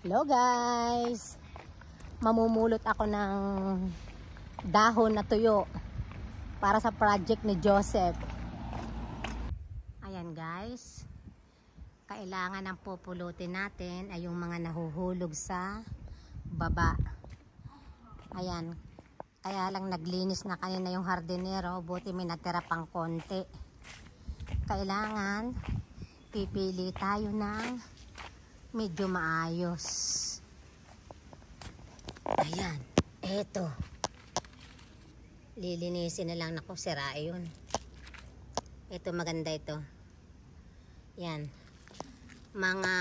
Hello guys! Mamumulot ako ng dahon na tuyo para sa project ni Joseph. Ayan guys, kailangan ang pupulutin natin ay yung mga nahuhulog sa baba. Ayan, kaya lang naglinis na kanina yung hardinero, buti may natira pang konti. Kailangan pipili tayo ng medyo maayos. Ayan, eto. Lilinisin na lang. Naku, sira yun. Ito maganda ito. Yan. Mga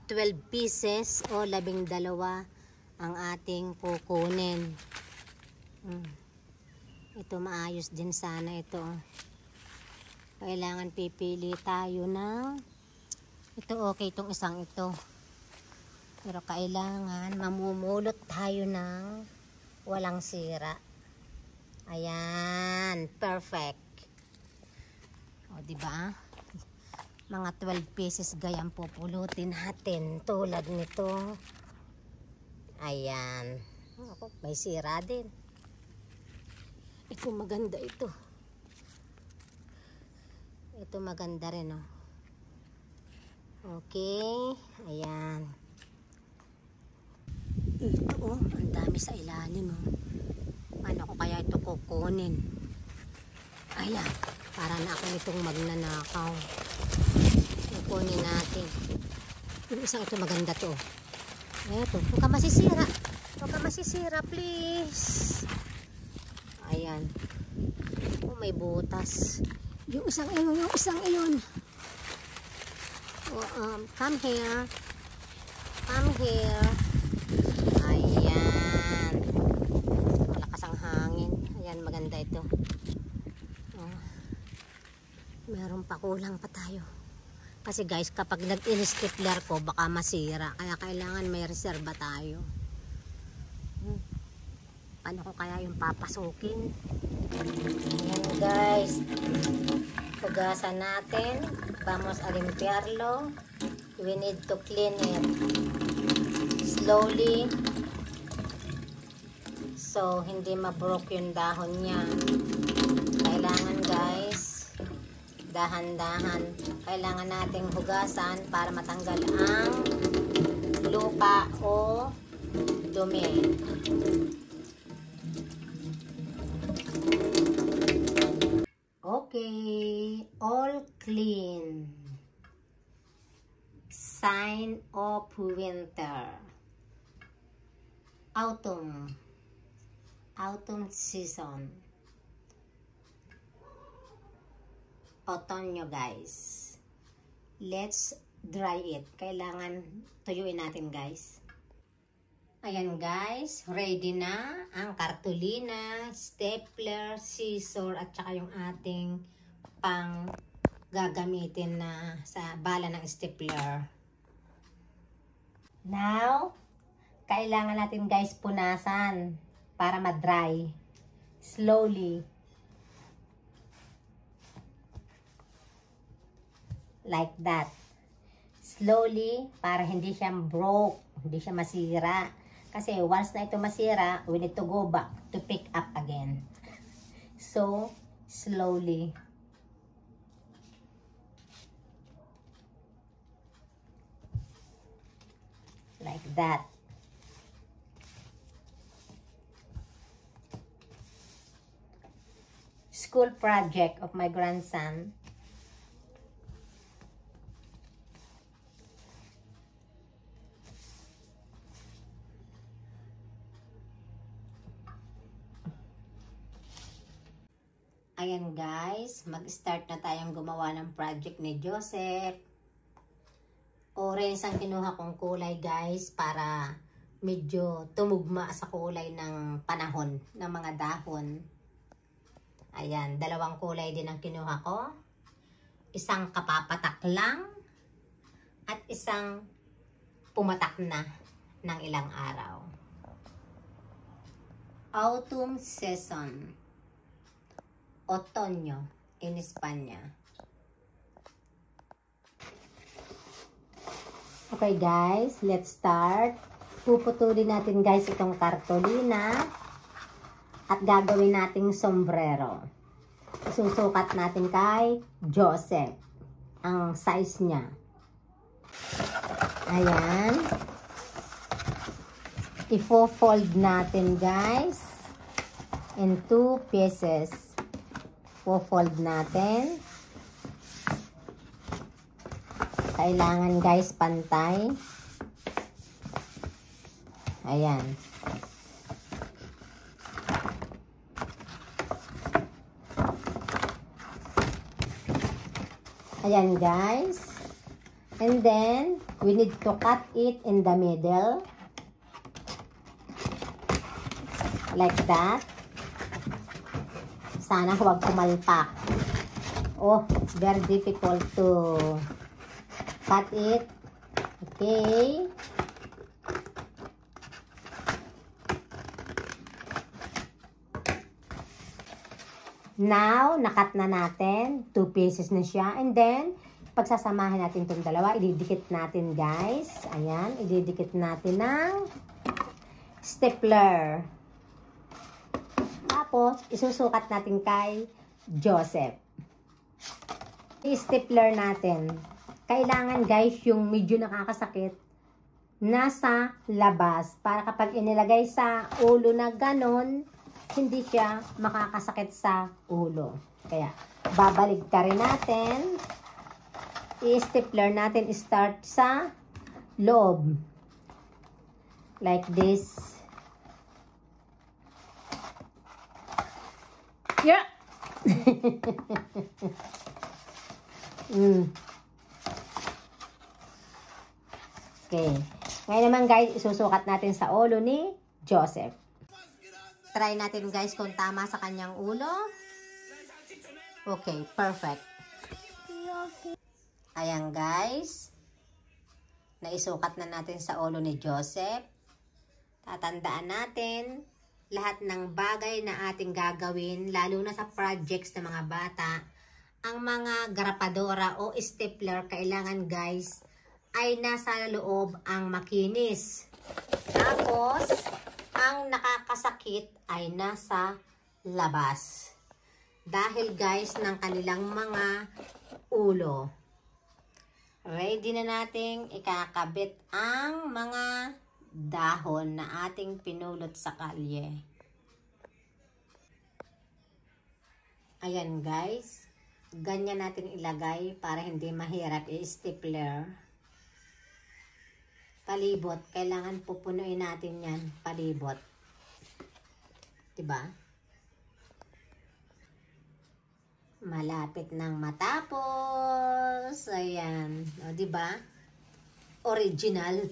12 pieces o 12 ang ating kukunin. Ito maayos din sana ito. Kailangan pipili tayo ng ito okay itong isang ito. Pero kailangan mamumulot tayo ng walang sira. Ayan, perfect. O di ba? Mga 12 pieces gayang pupulutin natin tulad nito. Ayan. Ako, may sira din. Ito maganda ito. Ito maganda rin oh. Okay, ayan. Ito oh, ang dami sa ilalim oh. Ano ko kaya ito kukunin? Ayan, para na ako itong magnanakaw. Kukunin natin. Yung isang ito maganda to. Eto, huwag ka masisira. Huwag ka masisira, please. Ayan. Oh, may butas. Yung isang iyon. Come here. Come here. Ayan. Malakas ang hangin. Ayan, maganda ito. Oh. Meron pa, kulang pa tayo. Kasi guys, kapag nag-in-stapler ko, baka masira. Kaya kailangan may reserva tayo. Paano ko kaya yung papasukin? Ayan guys. Hugasan natin. Vamos a limpiarlo. We need to clean it slowly. So, hindi ma-broke yung dahon niya. Kailangan guys, dahan-dahan. Kailangan nating hugasan para matanggal ang lupa o dumi. Okay, all clean. Sign of winter. Autumn season. Otoño guys. Let's dry it. Kailangan tuyuin natin guys. Ayan guys, ready na ang kartulina, stapler, scissor at saka yung ating pang gagamitin na sa bala ng stapler. Now, kailangan natin guys punasan para ma-dry. Slowly. Like that. Slowly para hindi siya broke, hindi siya masira. Kasi once na ito masira, we need to go back to pick up again. So, slowly. Like that. School project of my grandson. Ayan guys, mag-start na tayong gumawa ng project ni Joseph. Orange ang kinuha kong kulay guys para medyo tumugma sa kulay ng panahon ng mga dahon. Ayan, dalawang kulay din ang kinuha ko. Isang kapapatak lang at isang pumatak na ng ilang araw. Autumn season. Otoño in España. Okay guys, let's start. Puputulin natin guys itong kartolina at gagawin nating sombrero. Isusukat natin kay Joseph ang size niya. Ayan. Ifo-fold natin guys in 2 pieces. Ifo-fold natin. Kailangan guys pantay. Ayan. Ayan guys. And then, we need to cut it in the middle. Like that. Sana huwag pumalpak. Oh, it's very difficult to cut it. Okay. Now, nakat na natin. 2 pieces na siya. And then, pagsasamahin natin itong dalawa, ididikit natin guys. Ayan, ididikit natin ng stapler. Tapos, isusukat natin kay Joseph. I-stapler natin. Kailangan guys, yung medyo nakakasakit, nasa labas. Para kapag inilagay sa ulo na ganon, hindi siya makakasakit sa ulo. Kaya, babalik ka rin natin. I-stapler natin, start sa loob. Like this. Yeah! Okay. Ngayon naman guys, isusukat natin sa ulo ni Joseph. Try natin guys kung tama sa kanyang ulo. Okay, perfect. Ayan guys. Naisukat na natin sa ulo ni Joseph. Tatandaan natin lahat ng bagay na ating gagawin, lalo na sa projects ng mga bata. Ang mga grapadora o stapler, kailangan guys, ay nasa loob ang makinis. Tapos, ang nakakasakit ay nasa labas. Dahil guys, ng kanilang mga ulo. Ready na nating ikakabit ang mga dahon na ating pinulot sa kalye. Ayan guys. Ganyan natin ilagay para hindi mahirap i-stapler. Palibot. Kailangan pupunuin natin yan. Palibot. Diba? Malapit nang matapos. Ayan. O, diba? Original.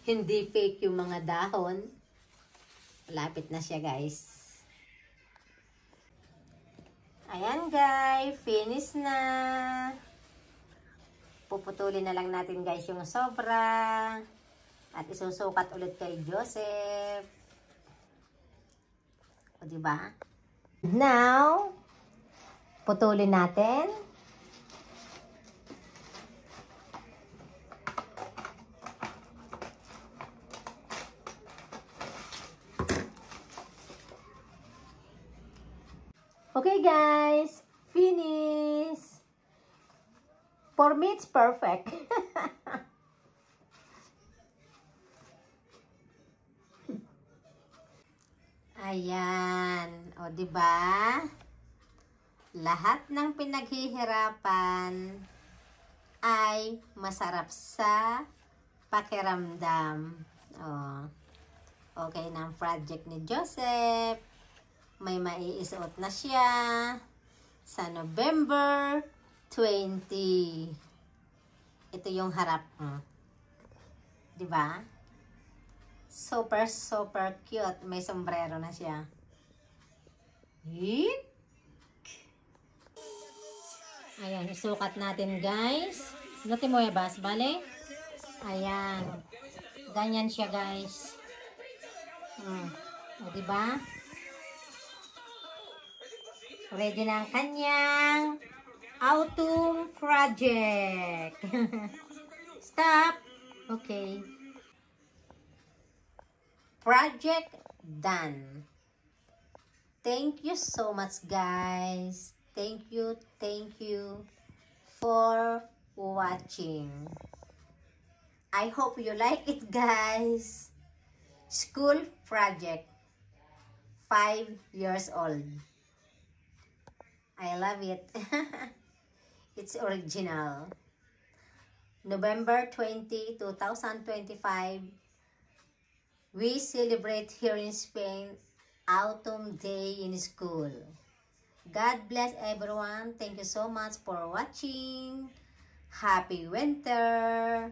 Hindi fake yung mga dahon. Malapit na siya guys. Ayan guys. Finish na. Puputulin na lang natin guys yung sobra. At isusukat ulit kay Joseph. O diba? Now, putulin natin. Okay guys, finish. For me, it's perfect. Ayan. O, diba? Lahat ng pinaghihirapan ay masarap sa pakiramdam. O, okay na ang project ni Joseph. May maiisuot na siya sa November 20. Ito yung harap. Diba? Super, super cute. May sombrero na siya. Hit! Ayan, isukat natin guys. Luti mo ya bas, bale? Ayan. Ganyan siya guys. O, diba? Ready na ang kanyang autumn project. Start! Stop! Okay. Project done. Thank you so much, guys. Thank you for watching. I hope you like it, guys. School project. 5 years old. I love it. It's original. November 20, 2025. We celebrate here in Spain Autumn Day in School. God bless everyone. Thank you so much for watching. Happy winter!